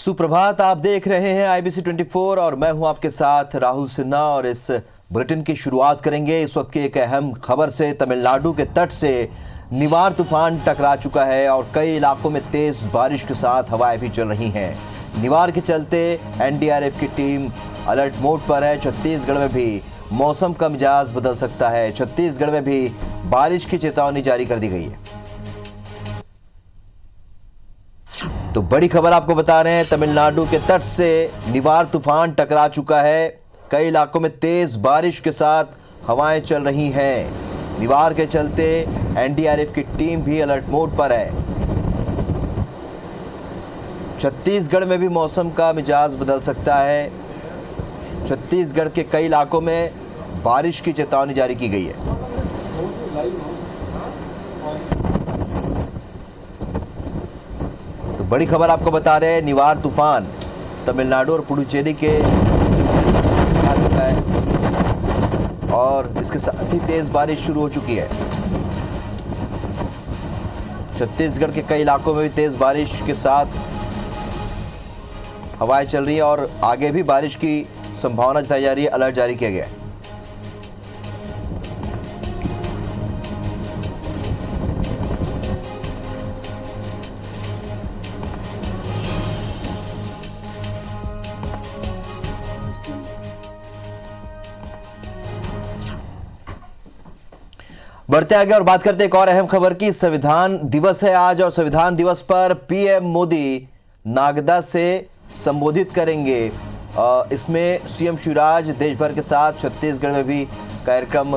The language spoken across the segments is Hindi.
सुप्रभात। आप देख रहे हैं IBC 24 और मैं हूं आपके साथ राहुल सिन्हा। और इस बुलेटिन की शुरुआत करेंगे इस वक्त की एक अहम खबर से। तमिलनाडु के तट से निवार तूफान टकरा चुका है और कई इलाकों में तेज बारिश के साथ हवाएं भी चल रही हैं। निवार के चलते NDRF की टीम अलर्ट मोड पर है। छत्तीसगढ़ में भी मौसम का मिजाज बदल सकता है। छत्तीसगढ़ में भी बारिश की चेतावनी जारी कर दी गई है। तो बड़ी खबर आपको बता रहे हैं, तमिलनाडु के तट से निवार तूफान टकरा चुका है। कई इलाकों में तेज बारिश के साथ हवाएं चल रही हैं। निवार के चलते NDRF की टीम भी अलर्ट मोड पर है। छत्तीसगढ़ में भी मौसम का मिजाज बदल सकता है। छत्तीसगढ़ के कई इलाकों में बारिश की चेतावनी जारी की गई है। तो बड़ी खबर आपको बता रहे हैं, निवार तूफान तमिलनाडु और पुडुचेरी के आ चुका है और इसके साथ ही तेज बारिश शुरू हो चुकी है। छत्तीसगढ़ के कई इलाकों में भी तेज बारिश के साथ हवाएं चल रही है और आगे भी बारिश की संभावना जताई जा रही है। अलर्ट जारी किया गया है। बढ़ते आगे और बात करते एक और अहम खबर की। संविधान दिवस है आज और संविधान दिवस पर PM मोदी नागदा से संबोधित करेंगे। इसमें CM शिवराज देश भर के साथ छत्तीसगढ़ में भी कार्यक्रम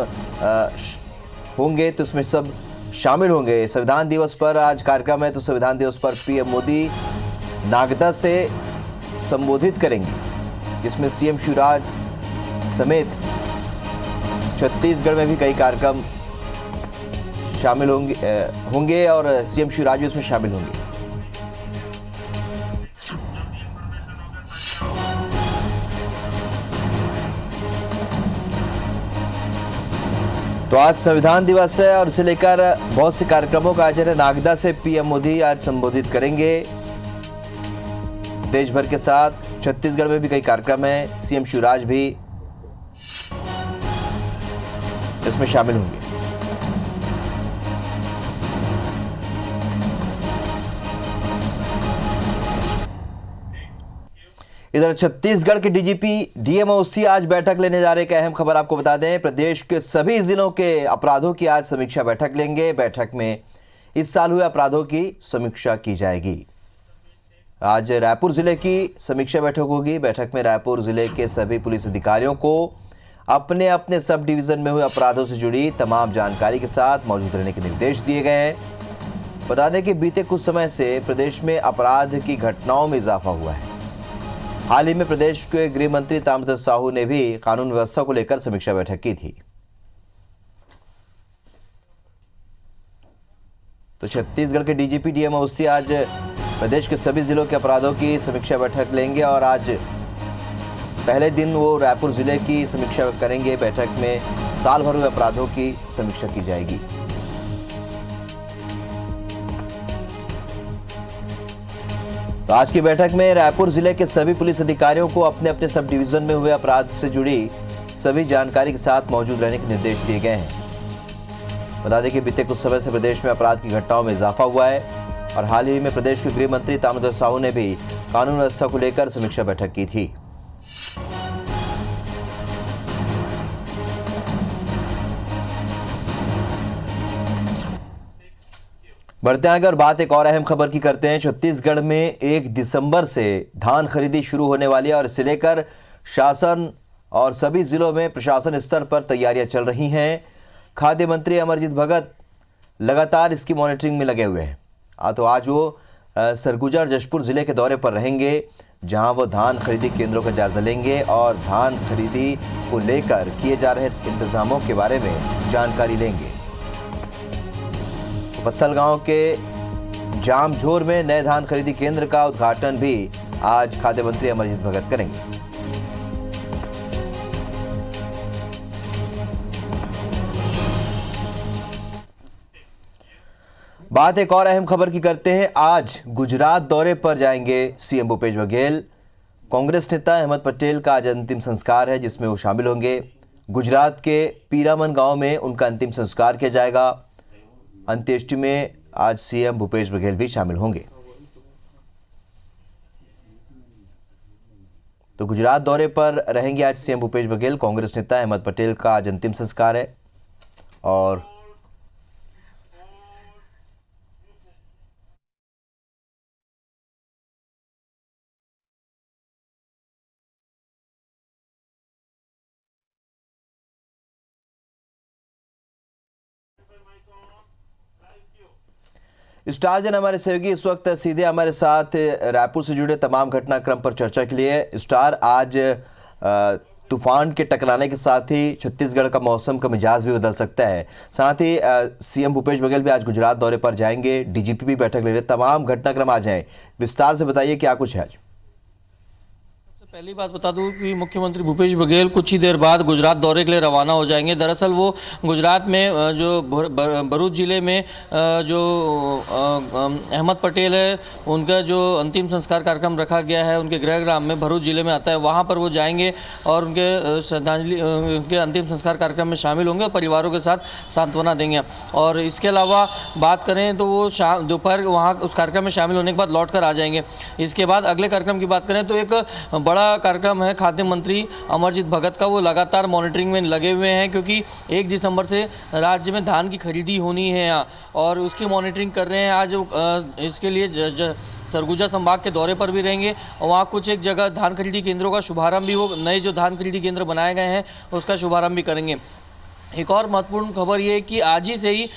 होंगे, तो इसमें सब शामिल होंगे। संविधान दिवस पर आज कार्यक्रम है, तो संविधान दिवस पर PM मोदी नागदा से संबोधित करेंगे, जिसमें CM शिवराज समेत छत्तीसगढ़ में भी कई कार्यक्रम शामिल होंगे और CM शिवराज भी इसमें शामिल होंगे। तो आज संविधान दिवस है और इसे लेकर बहुत से कार्यक्रमों का आयोजन है। नागदा से PM मोदी आज संबोधित करेंगे देश भर के साथ। छत्तीसगढ़ में भी कई कार्यक्रम हैं। CM शिवराज भी इसमें शामिल होंगे। इधर छत्तीसगढ़ के DGP DM अवस्थी आज बैठक लेने जा रहे। एक अहम खबर आपको बता दें, प्रदेश के सभी जिलों के अपराधों की आज समीक्षा बैठक लेंगे। बैठक में इस साल हुए अपराधों की समीक्षा की जाएगी। आज रायपुर जिले की समीक्षा बैठक होगी। बैठक में रायपुर जिले के सभी पुलिस अधिकारियों को अपने अपने सब डिवीजन में हुए अपराधों से जुड़ी तमाम जानकारी के साथ मौजूद रहने के निर्देश दिए गए हैं। बता दें कि बीते कुछ समय से प्रदेश में अपराध की घटनाओं में इजाफा हुआ है। हाल ही में प्रदेश के गृह मंत्री ताम्रध्वज साहू ने भी कानून व्यवस्था को लेकर समीक्षा बैठक की थी। तो छत्तीसगढ़ के DGP DM अवस्थी आज प्रदेश के सभी जिलों के अपराधों की समीक्षा बैठक लेंगे और आज पहले दिन वो रायपुर जिले की समीक्षा करेंगे। बैठक में साल भर हुए अपराधों की समीक्षा की जाएगी। तो आज की बैठक में रायपुर जिले के सभी पुलिस अधिकारियों को अपने अपने सब डिवीजन में हुए अपराध से जुड़ी सभी जानकारी के साथ मौजूद रहने के निर्देश दिए गए हैं। बता दें कि बीते कुछ समय से प्रदेश में अपराध की घटनाओं में इजाफा हुआ है और हाल ही में प्रदेश के गृह मंत्री ताम्रध्वज साहू ने भी कानून व्यवस्था को लेकर समीक्षा बैठक की थी। बढ़ते आगे और बात एक और अहम खबर की करते हैं। छत्तीसगढ़ में 1 दिसंबर से धान खरीदी शुरू होने वाली है और इसे लेकर शासन और सभी जिलों में प्रशासन स्तर पर तैयारियां चल रही हैं। खाद्य मंत्री अमरजीत भगत लगातार इसकी मॉनिटरिंग में लगे हुए हैं। तो आज वो सरगुजा और जशपुर जिले के दौरे पर रहेंगे, जहां वो धान खरीदी केंद्रों का जायजा लेंगे और धान खरीदी को लेकर किए जा रहे इंतजामों के बारे में जानकारी लेंगे। पत्थलगांव के जामझोर में नए धान खरीदी केंद्र का उद्घाटन भी आज खाद्य मंत्री अमरजीत भगत करेंगे। बात एक और अहम खबर की करते हैं। आज गुजरात दौरे पर जाएंगे सीएम भूपेश बघेल। कांग्रेस नेता अहमद पटेल का आज अंतिम संस्कार है, जिसमें वो शामिल होंगे। गुजरात के पीरामन गांव में उनका अंतिम संस्कार किया जाएगा। अंत्येष्टि में आज सीएम भूपेश बघेल भी शामिल होंगे। तो गुजरात दौरे पर रहेंगे आज सीएम भूपेश बघेल। कांग्रेस नेता अहमद पटेल का आज अंतिम संस्कार है। और स्टार जन हमारे सहयोगी इस वक्त सीधे हमारे साथ रायपुर से जुड़े तमाम घटनाक्रम पर चर्चा के लिए। स्टार, आज तूफान के टकराने के साथ ही छत्तीसगढ़ का मौसम का मिजाज भी बदल सकता है। साथ ही सीएम भूपेश बघेल भी आज गुजरात दौरे पर जाएंगे, डीजीपी भी बैठक ले रहे। तमाम घटनाक्रम आज हैं, विस्तार से बताइए क्या कुछ है आज। पहली बात बता दूं कि मुख्यमंत्री भूपेश बघेल कुछ ही देर बाद गुजरात दौरे के लिए रवाना हो जाएंगे। दरअसल वो गुजरात में जो भरूच जिले में जो अहमद पटेल है, उनका जो अंतिम संस्कार कार्यक्रम रखा गया है उनके गृह ग्राम में, भरूच जिले में आता है, वहाँ पर वो जाएंगे और उनके श्रद्धांजलि, उनके अंतिम संस्कार कार्यक्रम में शामिल होंगे और परिवारों के साथ सांत्वना देंगे। और इसके अलावा बात करें तो वो दोपहर वहाँ उस कार्यक्रम में शामिल होने के बाद लौट कर आ जाएंगे। इसके बाद अगले कार्यक्रम की बात करें तो एक बड़ा कार्यक्रम है खाद्य मंत्री अमरजीत भगत का। वो लगातार मॉनिटरिंग में लगे हुए हैं क्योंकि 1 दिसंबर से राज्य में धान की खरीदी होनी है यहाँ, और उसकी मॉनिटरिंग कर रहे हैं। आज इसके लिए सरगुजा संभाग के दौरे पर भी रहेंगे और वहाँ कुछ एक जगह धान खरीदी केंद्रों का शुभारंभ भी, वो नए जो धान खरीदी केंद्र बनाए गए हैं उसका शुभारंभ भी करेंगे। एक और महत्वपूर्ण खबर ये है कि आज ही से ही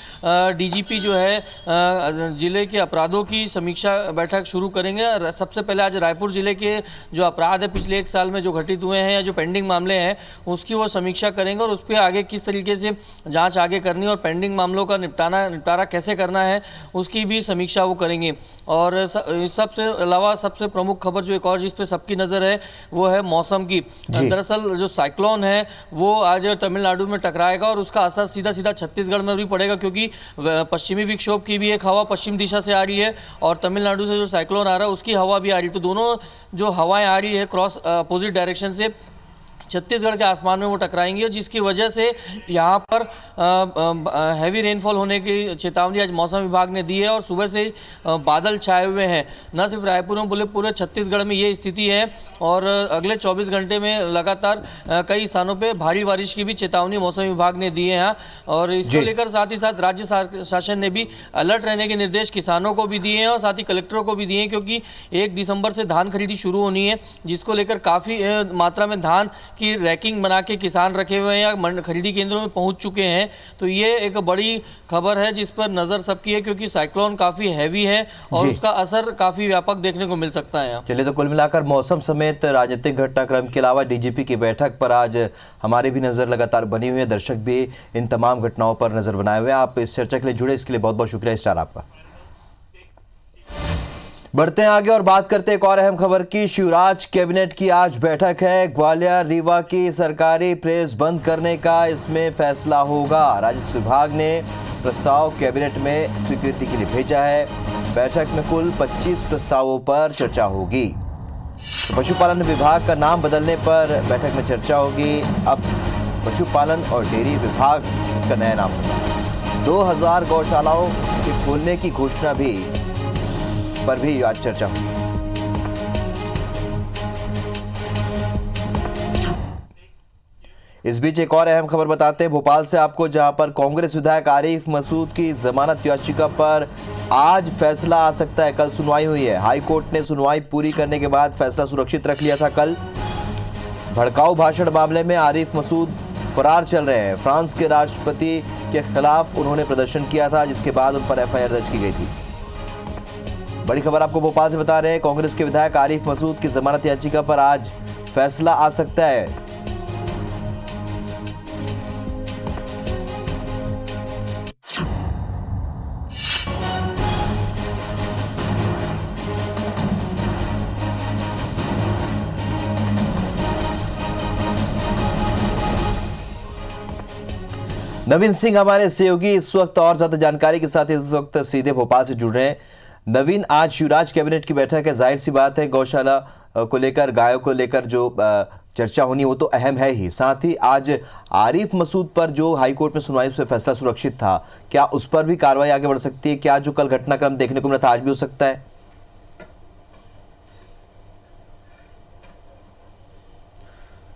डीजीपी जो है ज़िले के अपराधों की समीक्षा बैठक शुरू करेंगे। सबसे पहले आज रायपुर ज़िले के जो अपराध है पिछले 1 साल में जो घटित हुए हैं या जो पेंडिंग मामले हैं उसकी वो समीक्षा करेंगे और उस पर आगे किस तरीके से जांच आगे करनी और पेंडिंग मामलों का निपटारा कैसे करना है उसकी भी समीक्षा वो करेंगे। और सबसे अलावा सबसे प्रमुख खबर जो एक और जिस पे सबकी नज़र है वो है मौसम की। दरअसल जो साइक्लोन है वो आज तमिलनाडु में टकराएगा और उसका असर सीधा सीधा छत्तीसगढ़ में भी पड़ेगा, क्योंकि पश्चिमी विक्षोभ की भी एक हवा पश्चिम दिशा से आ रही है और तमिलनाडु से जो साइक्लोन आ रहा है उसकी हवा भी आ रही है। तो दोनों जो हवाएं आ रही है क्रॉस अपोजिट डायरेक्शन से छत्तीसगढ़ के आसमान में वो टकराएंगी और जिसकी वजह से यहाँ पर हैवी रेनफॉल होने की चेतावनी आज मौसम विभाग ने दी है और सुबह से बादल छाए हुए हैं। न सिर्फ रायपुर में बोले पूरे छत्तीसगढ़ में ये स्थिति है और अगले 24 घंटे में लगातार कई स्थानों पे भारी बारिश की भी चेतावनी मौसम विभाग ने दी है यहाँ। और इसको लेकर साथ ही साथ राज्य शासन ने भी अलर्ट रहने के निर्देश किसानों को भी दिए हैं और साथ ही कलेक्टरों को भी दिए हैं, क्योंकि 1 दिसंबर से धान खरीदी शुरू होनी है, जिसको लेकर काफ़ी मात्रा में धान की रैकिंग बना के किसान रखे हुए हैं या खरीदी केंद्रों में पहुंच चुके हैं। तो ये एक बड़ी खबर है जिस पर नज़र सबकी है, क्योंकि साइक्लोन काफ़ी हैवी है और उसका असर काफ़ी व्यापक देखने को मिल सकता है। चलिए, तो कुल मिलाकर मौसम समेत राजनीतिक घटनाक्रम के अलावा डीजीपी की बैठक पर आज हमारी भी नज़र लगातार बनी हुई है। दर्शक भी इन तमाम घटनाओं पर नज़र बनाए हुए हैं। आप इस चर्चा के लिए जुड़े, इसके लिए बहुत बहुत शुक्रिया स्टार आपका। बढ़ते हैं आगे और बात करते हैं एक और अहम खबर की। शिवराज कैबिनेट की आज बैठक है। ग्वालियर रीवा की सरकारी प्रेस बंद करने का इसमें फैसला होगा। राजस्व विभाग ने प्रस्ताव कैबिनेट में स्वीकृति के लिए भेजा है। बैठक में कुल 25 प्रस्तावों पर चर्चा होगी। तो पशुपालन विभाग का नाम बदलने पर बैठक में चर्चा होगी। अब पशुपालन और डेयरी विभाग इसका नया नाम होगा। 2000 गौशालाओं के खोलने की घोषणा पर भी आज चर्चा हुई। इस बीच एक और अहम खबर बताते हैं भोपाल से आपको, जहां पर कांग्रेस विधायक आरिफ मसूद की जमानत याचिका पर आज फैसला आ सकता है। कल सुनवाई हुई है। हाई कोर्ट ने सुनवाई पूरी करने के बाद फैसला सुरक्षित रख लिया था। कल भड़काऊ भाषण मामले में आरिफ मसूद फरार चल रहे हैं। फ्रांस के राष्ट्रपति के खिलाफ उन्होंने प्रदर्शन किया था, जिसके बाद उन पर एफआईआर दर्ज की गई थी। बड़ी खबर आपको भोपाल से बता रहे हैं, कांग्रेस के विधायक आरिफ मसूद की जमानत याचिका पर आज फैसला आ सकता है। नवीन सिंह हमारे सहयोगी इस वक्त और ज्यादा जानकारी के साथ इस वक्त सीधे भोपाल से जुड़ रहे हैं। नवीन, आज शिवराज कैबिनेट की बैठक है, जाहिर सी बात है गौशाला को लेकर, गायों को लेकर जो चर्चा होनी वो तो अहम है ही, साथ ही आज आरिफ मसूद पर जो हाईकोर्ट में सुनवाई से फैसला सुरक्षित था, क्या उस पर भी कार्रवाई आगे बढ़ सकती है? क्या जो कल घटनाक्रम देखने को मिला था आज भी हो सकता है?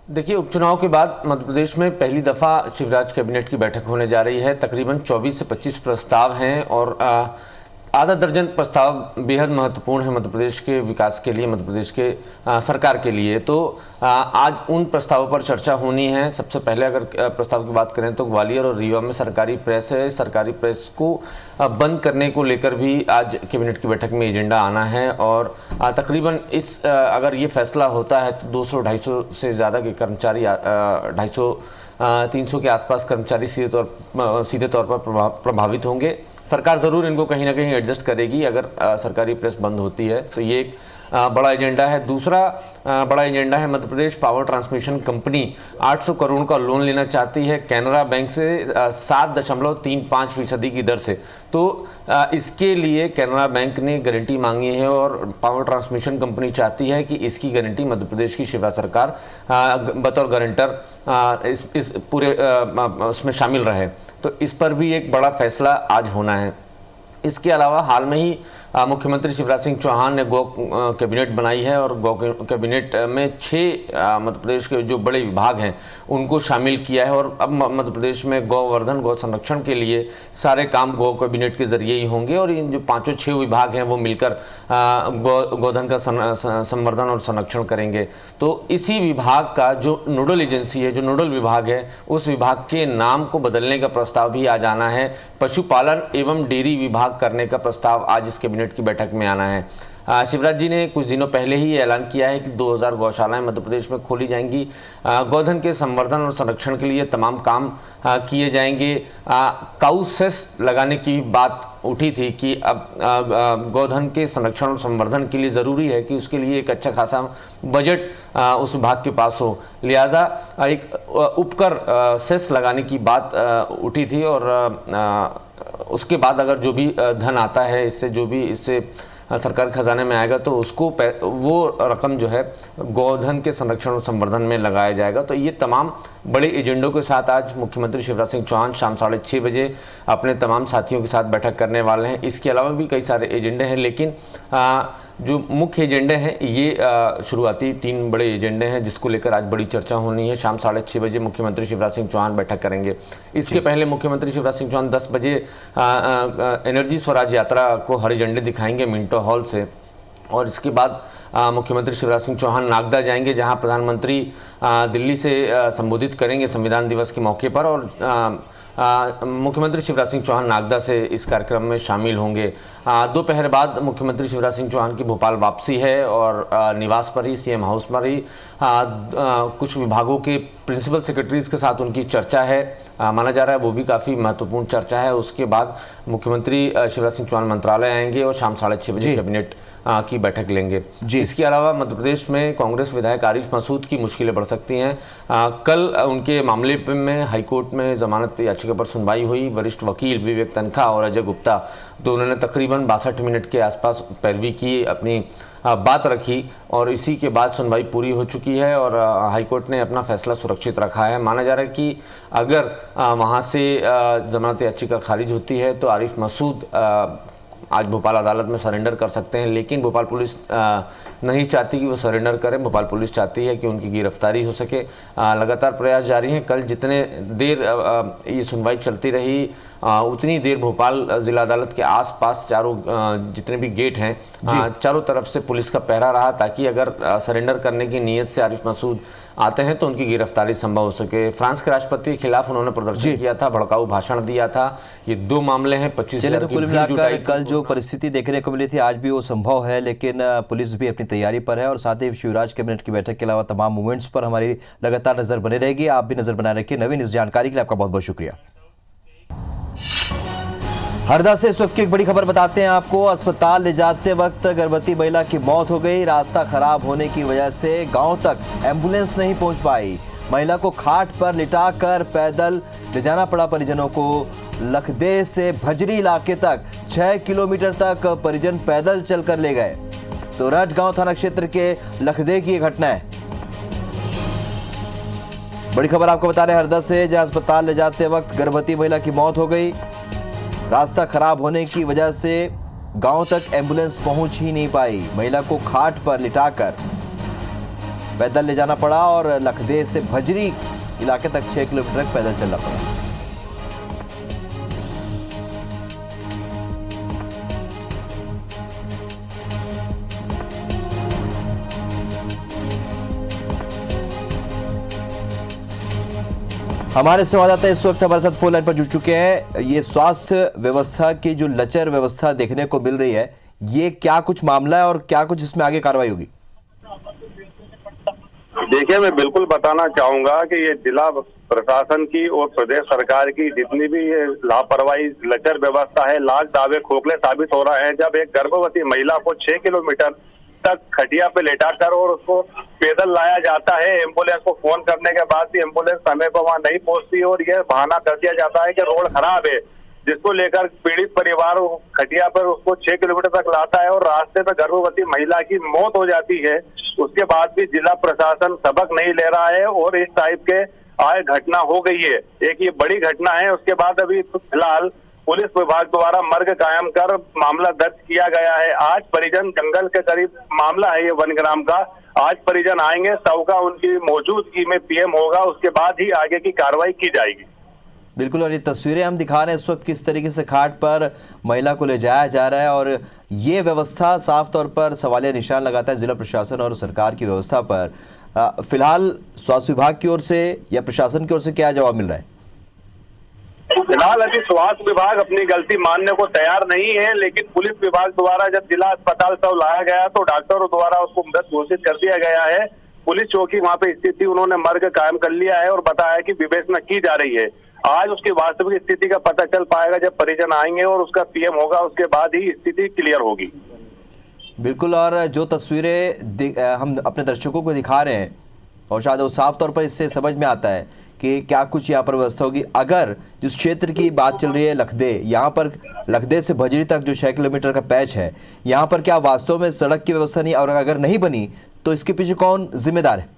देखिए, उपचुनाव के बाद मध्य प्रदेश में पहली दफा शिवराज कैबिनेट की बैठक होने जा रही है। तकरीबन 24 से 25 प्रस्ताव हैं और आधा दर्जन प्रस्ताव बेहद महत्वपूर्ण है मध्य प्रदेश के विकास के लिए, मध्य प्रदेश के सरकार के लिए। तो आज उन प्रस्तावों पर चर्चा होनी है। सबसे पहले अगर प्रस्ताव की बात करें तो ग्वालियर और रीवा में सरकारी प्रेस है, सरकारी प्रेस को बंद करने को लेकर भी आज कैबिनेट की बैठक में एजेंडा आना है। और तकरीबन इस अगर ये फैसला होता है तो 200-250 से ज़्यादा के कर्मचारी 250-300 के आसपास कर्मचारी सीधे तौर पर प्रभावित होंगे। सरकार ज़रूर इनको कहीं ना कहीं एडजस्ट करेगी अगर सरकारी प्रेस बंद होती है, तो ये एक बड़ा एजेंडा है। दूसरा बड़ा एजेंडा है Madhya Pradesh power transmission company 800 crore का लोन लेना चाहती है कैनरा बैंक से 7.35% की दर से। तो इसके लिए कैनरा बैंक ने गारंटी मांगी है और पावर ट्रांसमिशन कंपनी चाहती है कि इसकी गारंटी मध्य प्रदेश की शिवराज सरकार बतौर गारंटर इस पूरे उसमें शामिल रहे। तो इस पर भी एक बड़ा फैसला आज होना है। इसके अलावा हाल में ही मुख्यमंत्री शिवराज सिंह चौहान ने गौ कैबिनेट बनाई है और गौ कैबिनेट में 6 मध्य प्रदेश के जो बड़े विभाग हैं उनको शामिल किया है। और अब मध्य प्रदेश में गौवर्धन, गौ संरक्षण के लिए सारे काम गौ कैबिनेट के जरिए ही होंगे और इन जो 5-6 विभाग हैं वो मिलकर गोधन का संवर्धन और संरक्षण करेंगे। तो इसी विभाग का जो नोडल एजेंसी है, जो नोडल विभाग है, उस विभाग के नाम को बदलने का प्रस्ताव भी आज आना है। पशुपालन एवं डेयरी विभाग करने का प्रस्ताव आज इस कैबिनेट की बैठक में आना है। शिवराज जी ने कुछ दिनों पहले ही ऐलान किया है कि 2000 गौशालाएं मध्य प्रदेश में खोली जाएंगी। गौधन के संवर्धन और संरक्षण के लिए तमाम काम किए जाएंगे। काऊ सेस लगाने की बात उठी थी कि अब गौधन के संरक्षण और संवर्धन के लिए ज़रूरी है कि उसके लिए एक अच्छा खासा बजट उस विभाग के पास हो, लिहाजा एक उपकर सेस लगाने की बात उठी थी। और उसके बाद अगर जो भी धन आता है इससे, जो भी इससे सरकार खजाने में आएगा तो उसको वो रकम जो है गोधन के संरक्षण और संवर्धन में लगाया जाएगा। तो ये तमाम बड़े एजेंडों के साथ आज मुख्यमंत्री शिवराज सिंह चौहान शाम 6:30 बजे अपने तमाम साथियों के साथ बैठक करने वाले हैं। इसके अलावा भी कई सारे एजेंडे हैं, लेकिन जो मुख्य एजेंडे हैं ये शुरुआती 3 बड़े एजेंडे हैं जिसको लेकर आज बड़ी चर्चा होनी है। शाम 6:30 बजे मुख्यमंत्री शिवराज सिंह चौहान बैठक करेंगे। इसके पहले मुख्यमंत्री शिवराज सिंह चौहान 10 बजे एनर्जी स्वराज यात्रा को हरी झंडी दिखाएंगे मिंटो हॉल से। और इसके बाद मुख्यमंत्री शिवराज सिंह चौहान नागदा जाएंगे जहां प्रधानमंत्री दिल्ली से संबोधित करेंगे संविधान दिवस के मौके पर। और मुख्यमंत्री शिवराज सिंह चौहान नागदा से इस कार्यक्रम में शामिल होंगे। दोपहर बाद मुख्यमंत्री शिवराज सिंह चौहान की भोपाल वापसी है और निवास पर ही, सीएम हाउस पर ही कुछ विभागों के प्रिंसिपल सेक्रेटरीज के साथ उनकी चर्चा है, माना जा रहा है वो भी काफ़ी महत्वपूर्ण चर्चा है। उसके बाद मुख्यमंत्री शिवराज सिंह चौहान मंत्रालय आएंगे और शाम 6:30 बजे कैबिनेट की बैठक लेंगे। इसके अलावा मध्य प्रदेश में कांग्रेस विधायक आरिफ मसूद की मुश्किलें बढ़ सकती हैं। कल उनके मामले में हाईकोर्ट में जमानत याचिका पर सुनवाई हुई। वरिष्ठ वकील विवेक तनखा और अजय गुप्ता दोनों ने तकरीबन 62 मिनट के आसपास पैरवी की, अपनी बात रखी और इसी के बाद सुनवाई पूरी हो चुकी है और हाईकोर्ट ने अपना फैसला सुरक्षित रखा है। माना जा रहा है कि अगर वहाँ से जमानत याचिका खारिज होती है तो आरिफ मसूद आज भोपाल अदालत में सरेंडर कर सकते हैं, लेकिन भोपाल पुलिस नहीं चाहती कि वो सरेंडर करें। भोपाल पुलिस चाहती है कि उनकी गिरफ्तारी हो सके। लगातार प्रयास जारी हैं। कल जितने देर ये सुनवाई चलती रही उतनी देर भोपाल जिला अदालत के आसपास चारों जितने भी गेट हैं चारों तरफ से पुलिस का पहरा रहा, ताकि अगर सरेंडर करने की नीयत से आरिफ मसूद आते हैं तो उनकी गिरफ्तारी संभव हो सके। फ्रांस के राष्ट्रपति के खिलाफ उन्होंने प्रदर्शन किया था, भड़काऊ भाषण दिया था। ये 2 मामले हैं। 25,000 की भीड़ जुटाई। कल जो परिस्थिति देखने को मिली थी आज भी वो संभव है, लेकिन पुलिस भी अपनी तैयारी पर है और साथ ही शिवराज कैबिनेट की बैठक के अलावा तमाम मूवमेंट्स पर हमारी लगातार नजर बने रहेगी। आप भी नजर बनाए रखिए। नवीन, इस जानकारी के लिए आपका बहुत बहुत शुक्रिया। हरदा से इस वक्त की एक बड़ी खबर बताते हैं आपको। अस्पताल ले जाते वक्त गर्भवती महिला की मौत हो गई। रास्ता खराब होने की वजह से गांव तक एम्बुलेंस नहीं पहुंच पाई। महिला को खाट पर लिटाकर पैदल ले जाना पड़ा परिजनों को। लखदे से भजरी इलाके तक 6 किलोमीटर तक परिजन पैदल चलकर ले गए। तो रटगांव थाना क्षेत्र के लखदे की ये घटना है। बड़ी खबर आपको बता रहे हैं हरदा से, जहां अस्पताल ले जाते वक्त गर्भवती महिला की मौत हो गई। रास्ता खराब होने की वजह से गांव तक एम्बुलेंस पहुंच ही नहीं पाई। महिला को खाट पर लिटाकर पैदल ले जाना पड़ा और लखदे से भजरी इलाके तक 6 किलोमीटर तक पैदल चलना पड़ा। हमारे संवाददाता इस वक्त हमारे साथ फोन लाइन पर जुड़ चुके हैं। ये स्वास्थ्य व्यवस्था की जो लचर व्यवस्था देखने को मिल रही है, ये क्या कुछ मामला है और क्या कुछ इसमें आगे कार्रवाई होगी? देखिए, मैं बिल्कुल बताना चाहूंगा कि ये जिला प्रशासन की और प्रदेश सरकार की जितनी भी ये लापरवाही लचर व्यवस्था है, लाख दावे खोखले साबित हो रहे हैं। जब एक गर्भवती महिला को 6 किलोमीटर तक खटिया पे लेटाकर और उसको पैदल लाया जाता है, एम्बुलेंस को फोन करने के बाद भी एम्बुलेंस समय पर वहां नहीं पहुंचती और यह बहाना कर दिया जाता है कि रोड खराब है, जिसको लेकर पीड़ित परिवार खटिया पर उसको 6 किलोमीटर तक लाता है और रास्ते में गर्भवती महिला की मौत हो जाती है। उसके बाद भी जिला प्रशासन सबक नहीं ले रहा है और इस टाइप के आए घटना हो गई है। एक ये बड़ी घटना है। उसके बाद अभी फिलहाल पुलिस विभाग द्वारा मर्ग कायम कर मामला दर्ज किया गया है। आज परिजन जंगल के करीब मामला है ये वनग्राम का। आज परिजन आएंगे, शव का उनकी मौजूदगी में पीएम होगा, उसके बाद ही आगे की कार्रवाई की जाएगी। बिल्कुल, और ये तस्वीरें हम दिखा रहे हैं इस वक्त किस तरीके से खाट पर महिला को ले जाया जा रहा है और ये व्यवस्था साफ तौर पर सवालिया निशान लगाता है जिला प्रशासन और सरकार की व्यवस्था पर। फिलहाल स्वास्थ्य विभाग की ओर से या प्रशासन की ओर से क्या जवाब मिल रहा है? फिलहाल अभी स्वास्थ्य विभाग अपनी गलती मानने को तैयार नहीं है, लेकिन पुलिस विभाग द्वारा जब जिला अस्पताल सब लाया गया तो डॉक्टरों द्वारा उसको मृत घोषित कर दिया गया है। पुलिस चौकी वहां पे स्थिति उन्होंने मर्ग कायम कर लिया है और बताया कि विवेचना की जा रही है। आज उसकी वास्तविक स्थिति का पता चल पाएगा जब परिजन आएंगे और उसका पीएम होगा, उसके बाद ही स्थिति क्लियर होगी। बिल्कुल, और जो तस्वीरें हम अपने दर्शकों को दिखा रहे हैं और शायद वो साफ तौर पर इससे समझ में आता है कि क्या कुछ यहाँ पर व्यवस्था होगी। अगर जिस क्षेत्र की बात चल रही है लखदे, यहाँ पर लखदे से भजरी तक जो 6 किलोमीटर का पैच है, यहाँ पर क्या वास्तव में सड़क की व्यवस्था नहीं, और अगर नहीं बनी तो इसके पीछे कौन जिम्मेदार है?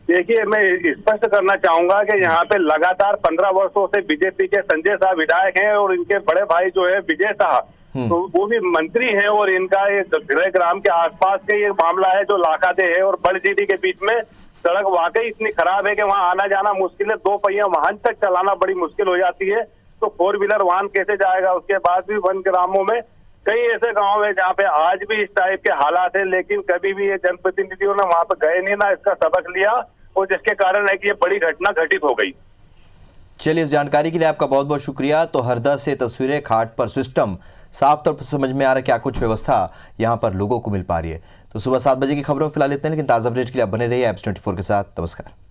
देखिए, मैं स्पष्ट करना चाहूंगा कि यहाँ पे लगातार 15 वर्षों से बीजेपी के संजय शाह विधायक हैं और इनके बड़े भाई जो है विजय शाह, तो वो भी मंत्री हैं और इनका एक गृह ग्राम के आसपास का ये मामला है जो लाखादे है और बड़जीडी के बीच में सड़क वाकई इतनी खराब है कि वहाँ आना जाना मुश्किल है। 2 पहिया वाहन तक चलाना बड़ी मुश्किल हो जाती है, तो 4 व्हीलर वाहन कैसे जाएगा। उसके बाद भी वन ग्रामों में कई ऐसे गांव है जहाँ पे आज भी इस टाइप के हालात है, लेकिन कभी भी ये जनप्रतिनिधियों ने वहां पे गए नहीं, ना इसका सबक लिया, और जिसके कारण है कि ये बड़ी घटना घटित हो गई। चलिए, इस जानकारी के लिए आपका बहुत बहुत शुक्रिया। तो हरदा से तस्वीरें, खाट पर सिस्टम साफ तौर पर समझ में आ रहा है क्या कुछ व्यवस्था यहाँ पर लोगों को मिल पा रही है। तो सुबह 7 बजे की खबरों में फिलहाल इतने, लेकिन ताज़ा अपडेट के लिए आप बने रहिए एप्स 24 के साथ। नमस्कार।